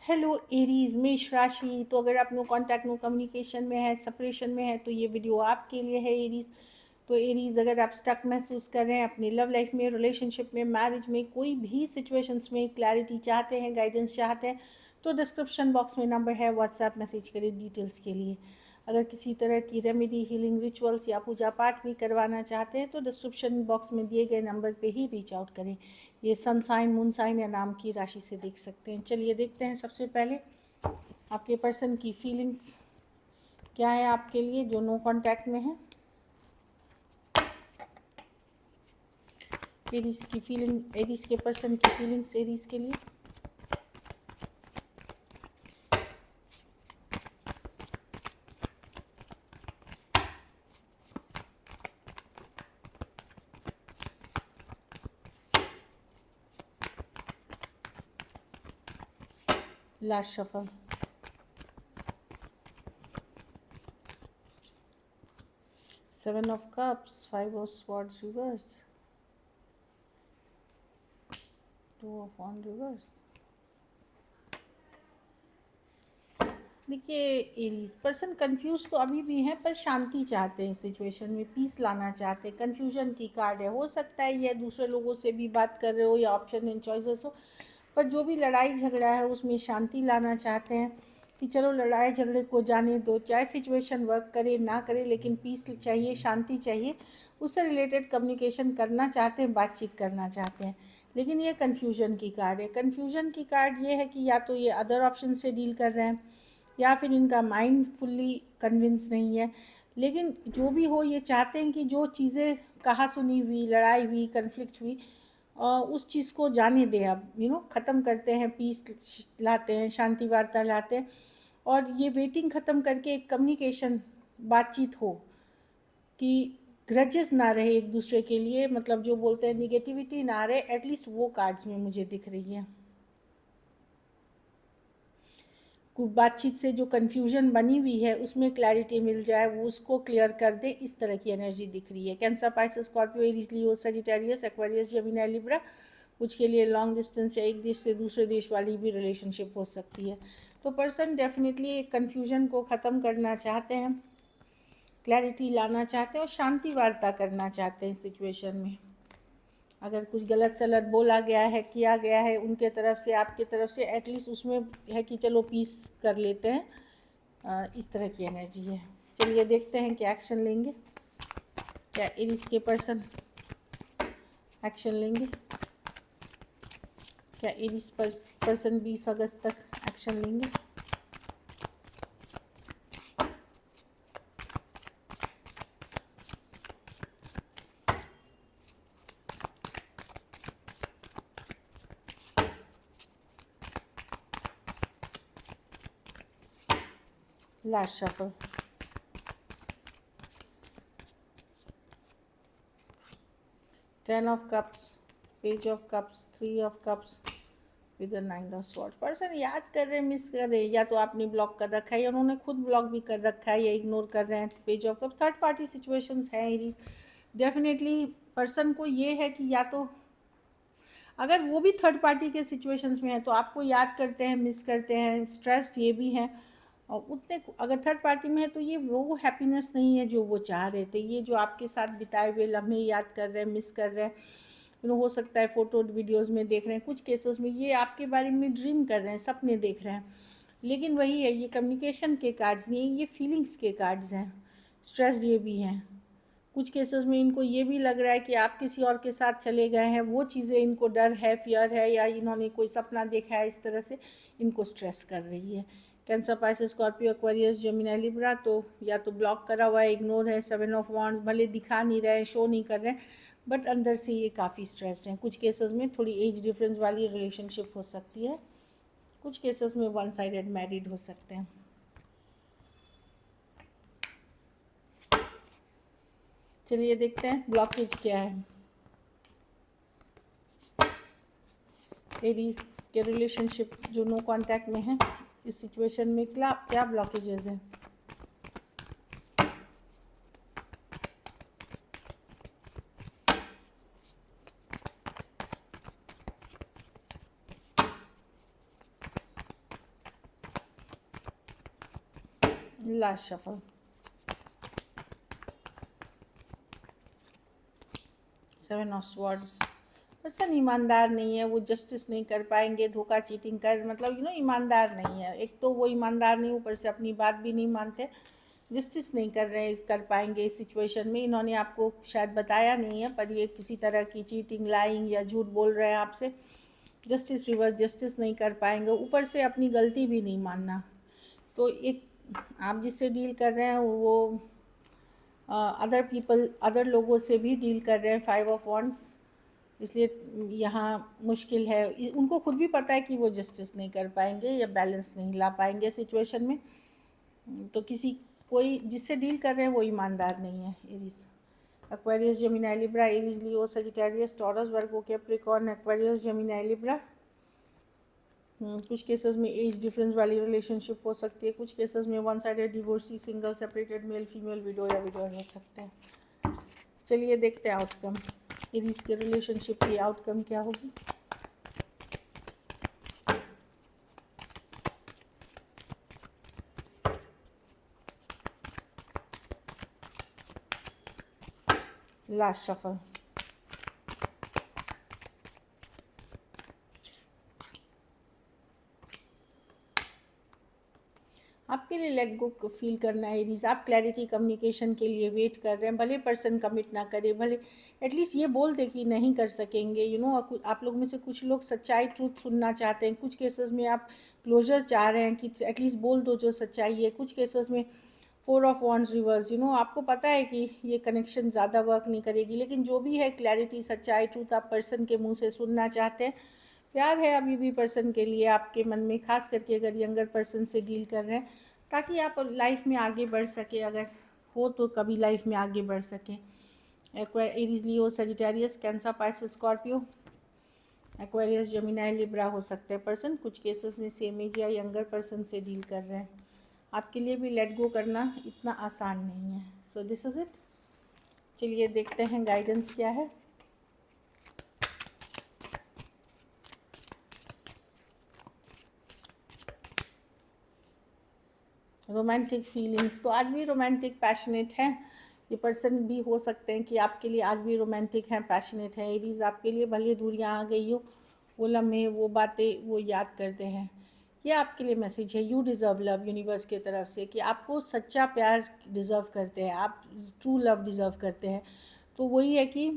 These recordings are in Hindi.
हेलो एरीज मेष राशि। तो अगर आप नो कांटेक्ट नो कम्युनिकेशन में है, सेपरेशन में है, तो ये वीडियो आपके लिए है एरीज। तो एरीज, अगर आप स्टक महसूस कर रहे हैं अपनी लव लाइफ में, रिलेशनशिप में, मैरिज में, कोई भी सिचुएशंस में क्लैरिटी चाहते हैं, गाइडेंस चाहते हैं, तो डिस्क्रिप्शन बॉक्स में नंबर है, व्हाट्सएप मैसेज करें डिटेल्स के लिए। अगर किसी तरह की रेमेडी, हीलिंग रिचुअल्स या पूजा पाठ भी करवाना चाहते हैं तो डिस्क्रिप्शन बॉक्स में दिए गए नंबर पे ही रीच आउट करें। ये सन साइन, मून साइन या नाम की राशि से देख सकते हैं। चलिए देखते हैं सबसे पहले आपके पर्सन की फीलिंग्स क्या है आपके लिए जो नो कांटेक्ट में है। एरीज की फीलिंग, एरीज के पर्सन की फीलिंग्स एरीज के लिए। Last shuffle. Seven of cups, five of swords reverse, two of on reverse. देखिए एरीज पर्सन कंफ्यूज तो अभी भी हैं, पर शांति चाहते हैं, सिचुएशन में पीस लाना चाहते हैं। कंफ्यूजन की कार्ड है, हो सकता है यह दूसरे लोगों से भी बात कर रहे हो या ऑप्शन इन चॉइसेस हो, पर जो भी लड़ाई झगड़ा है उसमें शांति लाना चाहते हैं कि चलो लड़ाई झगड़े को जाने दो, चाहे सिचुएशन वर्क करे ना करे, लेकिन पीस चाहिए, शांति चाहिए। उससे रिलेटेड कम्युनिकेशन करना चाहते हैं, बातचीत करना चाहते हैं। लेकिन ये कन्फ्यूजन की कार्ड है। कन्फ्यूजन की कार्ड ये है कि या तो ये अदर ऑप्शन से डील कर रहे हैं या फिर इनका माइंड फुल्ली कन्विंस नहीं है। लेकिन जो भी हो, ये चाहते हैं कि जो चीज़ें कहा सुनी हुई, लड़ाई हुई, कन्फ्लिक्ट हुई, उस चीज़ को जाने दें। अब ख़त्म करते हैं, पीस लाते हैं, शांति वार्ता लाते हैं, और ये वेटिंग ख़त्म करके एक कम्युनिकेशन, बातचीत हो कि ग्रजेस ना रहे एक दूसरे के लिए, मतलब जो बोलते हैं निगेटिविटी ना रहे, एटलीस्ट वो कार्ड्स में मुझे दिख रही है। बातचीत से जो कन्फ्यूजन बनी हुई है उसमें क्लैरिटी मिल जाए, वो उसको क्लियर कर दे, इस तरह की एनर्जी दिख रही है। Cancer, Pisces, Scorpio, Aries, Leo, Sagittarius, Aquarius, Gemini, Libra. कुछ के लिए लॉन्ग डिस्टेंस या एक देश से दूसरे देश वाली भी रिलेशनशिप हो सकती है। तो पर्सन डेफिनेटली एक कन्फ्यूजन को ख़त्म करना चाहते हैं, क्लैरिटी लाना चाहते हैं और शांति वार्ता करना चाहते हैं सिचुएशन में। अगर कुछ गलत सलत बोला गया है, किया गया है उनके तरफ से, आपके तरफ से, एटलीस्ट उसमें है कि चलो पीस कर लेते हैं। इस तरह की एनर्जी है। चलिए देखते हैं क्या एक्शन लेंगे, क्या एरीज के पर्सन एक्शन लेंगे, क्या एरीज पर्सन 20 अगस्त तक एक्शन लेंगे। Last shuffle. Ten of cups, page of cups, three of cups with the nine of sword. Person याद कर रहे हैं, मिस कर रहे हैं, या तो आपने ब्लॉक कर रखा है या उन्होंने खुद ब्लॉक भी कर रखा है, या इग्नोर कर रहे हैं। Page of cup, third party situations हैं ये डेफिनेटली। पर्सन को ये है कि या तो अगर वो भी थर्ड पार्टी के सिचुएशंस में है तो आपको याद करते हैं, मिस करते हैं, स्ट्रेस्ड ये भी हैं। और उतने अगर थर्ड पार्टी में है तो ये वो हैप्पीनेस नहीं है जो वो चाह रहे थे। ये जो आपके साथ बिताए हुए लम्हे याद कर रहे हैं, मिस कर रहे हैं, हो सकता है फ़ोटो वीडियोज़ में देख रहे हैं, कुछ केसेस में ये आपके बारे में ड्रीम कर रहे हैं, सपने देख रहे हैं। लेकिन वही है, ये कम्युनिकेशन के कार्ड्स नहीं, ये फीलिंग्स के कार्ड्स हैं। स्ट्रेस ये भी हैं। कुछ केसेस में इनको ये भी लग रहा है कि आप किसी और के साथ चले गए हैं, वो चीज़ें इनको डर है, फियर है, या इन्होंने कोई सपना देखा है, इस तरह से इनको स्ट्रेस कर रही है। Cancer, Pisces, Scorpio, Aquarius, Gemini, Libra तो या तो ब्लॉक करा हुआ है, इग्नोर है। सेवन ऑफ वॉन्ड्स, भले दिखा नहीं रहे, शो नहीं कर रहे हैं, बट अंदर से ये काफ़ी स्ट्रेस्ड हैं। कुछ केसेस में थोड़ी एज डिफरेंस वाली रिलेशनशिप हो सकती है, कुछ केसेस में वन साइडेड मैरिड हो सकते हैं। चलिए देखते हैं ब्लॉकेज क्या है एरीज के रिलेशनशिप जो नो कांटेक्ट में है। इस सिचुएशन में क्या क्या ब्लॉकेजेस हैं। Last shuffle. Seven of swords. Person ईमानदार नहीं है, वो जस्टिस नहीं कर पाएंगे, धोखा चीटिंग कर मतलब ईमानदार नहीं है। एक तो वो ईमानदार नहीं, ऊपर से अपनी बात भी नहीं मानते, जस्टिस नहीं कर पाएंगे इस सिचुएशन में। इन्होंने आपको शायद बताया नहीं है, पर ये किसी तरह की चीटिंग, लाइंग या झूठ बोल रहे हैं आपसे। जस्टिस रिवर्स, जस्टिस नहीं कर पाएंगे, ऊपर से अपनी गलती भी नहीं मानना। तो एक आप जिससे डील कर रहे हैं वो अदर पीपल, अदर लोगों से भी डील कर रहे हैं। 5 ऑफ वॉन्ड्स, इसलिए यहाँ मुश्किल है। उनको खुद भी पता है कि वो जस्टिस नहीं कर पाएंगे या बैलेंस नहीं ला पाएंगे सिचुएशन में। तो कोई जिससे डील कर रहे हैं वो ईमानदार नहीं है। Aries, Aquarius, Gemini, Libra, Aries, Leo, Sagittarius, Taurus, Virgo, Capricorn, Aquarius, Gemini, Libra. कुछ केसेस में एज डिफरेंस वाली रिलेशनशिप हो सकती है, कुछ केसेस में one sided divorcee, single, separated, male female, widow या विडोअर हो सकते हैं। चलिए देखते हैं आउटकम, एरीज के रिलेशनशिप की आउटकम क्या होगी। Last shuffle. आपके लिए लेट गो फील करना है एरीज। आप क्लैरिटी, कम्युनिकेशन के लिए वेट कर रहे हैं। भले पर्सन कमिट ना करे, भले एटलीस्ट ये बोल दे कि नहीं कर सकेंगे। आप लोग में से कुछ लोग सच्चाई, ट्रूथ सुनना चाहते हैं। कुछ केसेस में आप क्लोजर चाह रहे हैं कि एटलीस्ट बोल दो जो सच्चाई है। कुछ केसेस में 4 ऑफ वॉन्ड्स रिवर्स, आपको पता है कि ये कनेक्शन ज़्यादा वर्क नहीं करेगी, लेकिन जो भी है क्लैरिटी, सच्चाई, ट्रूथ आप पर्सन के मुंह से सुनना चाहते हैं। प्यार है अभी भी पर्सन के लिए आपके मन में, खास करके अगर यंगर पर्सन से डील कर रहे हैं, ताकि आप लाइफ में आगे बढ़ सके। अगर हो तो कभी लाइफ में आगे बढ़ सकें। Aries, Leo, Sagittarius, Cancer, Pisces, Scorpio, Aquarius, Gemini, Libra हो सकते हैं पर्सन। कुछ केसेस में सेम एज या यंगर पर्सन से डील कर रहे हैं। आपके लिए भी लेट गो करना इतना आसान नहीं है। So this is it. चलिए देखते हैं गाइडेंस क्या है। रोमांटिक फीलिंग्स, तो आज भी रोमांटिक, पैशनेट हैं। ये पर्सन भी हो सकते हैं कि आपके लिए आज भी रोमांटिक हैं, पैशनेट हैं। एरीज, आपके लिए भले दूरियां आ गई हो, वो लम्हे, वो बातें वो याद करते हैं। ये आपके लिए मैसेज है, यू डिज़र्व लव, यूनिवर्स की तरफ से, कि आपको सच्चा प्यार डिज़र्व करते हैं, आप ट्रू लव डिज़र्व करते हैं। तो वही है कि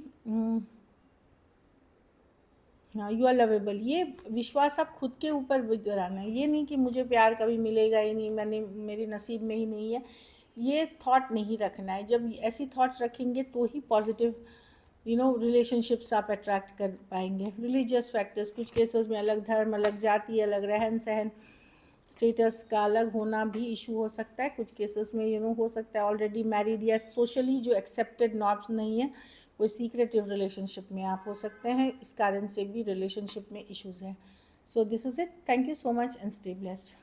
हाँ, यू आर लवेबल। ये विश्वास आप खुद के ऊपर बनाना है। ये नहीं कि मुझे प्यार कभी मिलेगा ही नहीं, मेरे नसीब में ही नहीं है, ये थॉट नहीं रखना है। जब ऐसी थॉट्स रखेंगे तो ही पॉजिटिव रिलेशनशिप्स आप अट्रैक्ट कर पाएंगे। रिलीजियस फैक्टर्स, कुछ केसेस में अलग धर्म, अलग जाति, अलग रहन सहन, स्टेटस का अलग होना भी इशू हो सकता है। कुछ केसेस में हो सकता है ऑलरेडी मैरिड या सोशली जो एक्सेप्टेड नॉर्म्स नहीं है, कोई सीक्रेटिव रिलेशनशिप में आप हो सकते हैं। इस कारण से भी रिलेशनशिप में इश्यूज़ हैं। So this is it. Thank you so much and stay blessed.